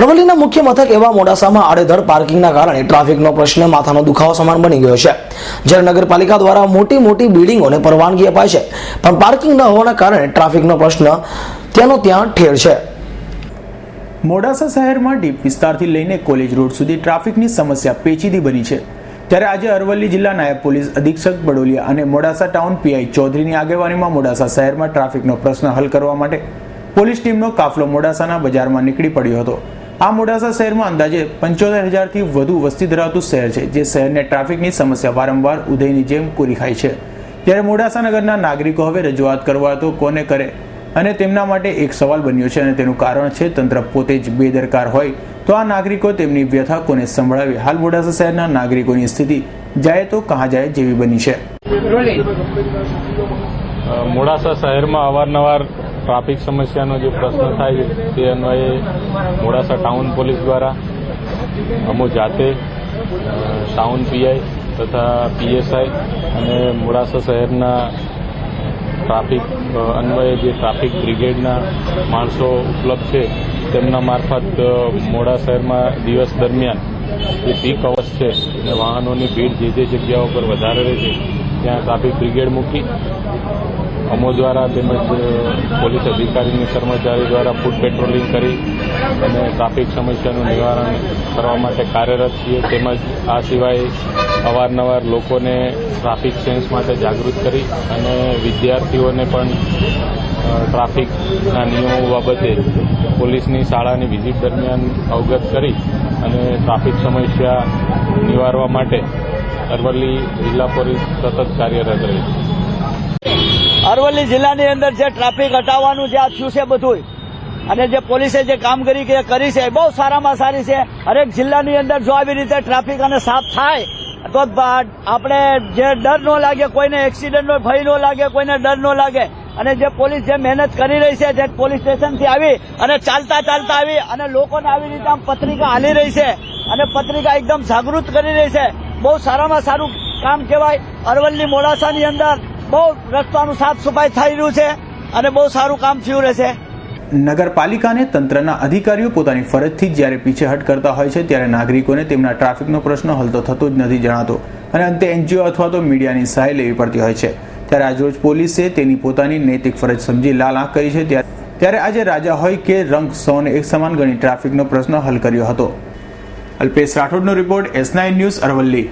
અરવલ્લીના મુખ્ય મથક એવા મોડાસામાં આડેધડ પાર્કિંગના કારણે ટ્રાફિકનો પ્રશ્ન માથાનો દુખાવો સમાન બની ગયો છે। જ્યારે નગરપાલિકા દ્વારા મોટી બિલ્ડિંગોને પરવાનગી અપાય છે, પણ પાર્કિંગ ન હોવાના કારણે ટ્રાફિકનો પ્રશ્ન ત્યાંનો ત્યાં ઠેર છે। મોડાસા શહેરમાં ડીપ વિસ્તારથી લઈને કોલેજ રોડ સુધી ટ્રાફિકની સમસ્યા પેચીદી બની છે। ત્યારે આજે અરવલ્લી જિલ્લા નાયબ પોલીસ અધિક્ષક બડોલિયા અને મોડાસા ટાઉન પીઆઈ ચૌધરીની આગેવાનીમાં મોડાસા શહેરમાં ટ્રાફિકનો પ્રશ્ન હલ કરવા માટે પોલીસ ટીમનો કાફલો મોડાસાના બજારમાં નીકળી પડ્યો હતો। આ મોડાસા શહેરમાં અંદાજે 75,000થી વધુ વસ્તી ધરાવતું શહેર છે, જે શહેરને ટ્રાફિકની સમસ્યા વારંવાર ઉદયની જેમ પૂરી ખાય છે। ત્યારે મોડાસા નગરના નાગરિકો હવે રજૂઆત કરવા તો કોને કરે, અને તેમના માટે એક સવાલ બન્યો છે, અને તેનું કારણ છે તંત્ર પોતે જ બેદરકાર હોય તો આ નાગરિકો તેમની વ્યથા કોને સંભળાવી। હાલ મોડાસા શહેરના નાગરિકોની સ્થિતિ જાય તો કહાં જાય જેવી બની છે। મોડાસા શહેરમાં અવારનવાર ટ્રાફિક સમસ્યાનો જે પ્રશ્ન થાય છે તે અન્વયે મોડાસા ટાઉન પોલીસ દ્વારા અમુ જાતે ટાઉન પીઆઈ તથા પીએસઆઈ અને મોડાસા શહેરના ટ્રાફિક અન્વયે જે ટ્રાફિક બ્રિગેડના માણસો ઉપલબ્ધ છે તેમના મારફત મોડા શહેરમાં દિવસ દરમિયાન જે પીક અવર્સ છે અને વાહનોની ભીડ જે જગ્યાઓ પર વધારે રહે છે ત્યાં ટ્રાફિક બ્રિગેડ મૂકી અમો દ્વારા તેમજ પોલીસ અધિકારીની કર્મચારી દ્વારા ફૂટ પેટ્રોલિંગ કરી અને ટ્રાફિક સમસ્યાનું નિવારણ કરવા માટે કાર્યરત છીએ। તેમજ આ સિવાય અવારનવાર લોકોને ટ્રાફિક સેન્સ માટે જાગૃત કરી અને વિદ્યાર્થીઓને પણ ટ્રાફિકના નિયમો બાબતે પોલીસની શાળાની વિઝિટ દરમિયાન અવગત કરી અને ટ્રાફિક સમસ્યા નિવારવા માટે અરવલ્લી જિલ્લા પોલીસ સતત કાર્યરત રહી છે। અરવલ્લી જિલ્લાની અંદર જે ટ્રાફિક હટાવવાનું જે આ થયું છે બધું, અને જે પોલીસે જે કામગીરી કરી છે બહુ સારામાં સારી છે। હરેક જિલ્લાની અંદર જો આવી રીતે ટ્રાફિક અને સાફ થાય તો આપણે જે ડર ન લાગે, કોઈને એક્સિડન્ટનો ભય ન લાગે, કોઈને ડર ન લાગે, અને જે પોલીસ જે મહેનત કરી રહી છે, જે પોલીસ સ્ટેશનથી આવી અને ચાલતા આવી અને લોકોને આવી રીતે આમ પત્રિકા હાલી રહી છે અને પત્રિકા એકદમ જાગૃત કરી રહી છે, બહુ સારામાં સારું કામ કહેવાય। અરવલ્લી મોડાસાની અંદર બહુ રસ્તાનું સાફ સફાઈ થઈ રહ્યું છે અને બહુ સારું કામ થયું રહેશે। નગરપાલિકા અને તંત્રના અધિકારીઓ પોતાની ફરજથી જ્યારે પીછેહટ કરતા હોય છે ત્યારે નાગરિકોને તેમના ટ્રાફિકનો પ્રશ્ન હલ તો થતો જ નથી જણાતો, અને અંતે એનજીઓ અથવા તો મીડિયાની સહાય લેવી પડતી હોય છે। ત્યારે આજરોજ પોલીસે તેની પોતાની નૈતિક ફરજ સમજી લાલ આંખ કરી છે। ત્યારે આજે રાજા હોય કે રંગ સૌને એક સમાન ગણી ટ્રાફિકનો પ્રશ્ન હલ કર્યો હતો। અલ્પેશ રાઠોડનો રિપોર્ટ, S9 ન્યૂઝ, અરવલ્લી।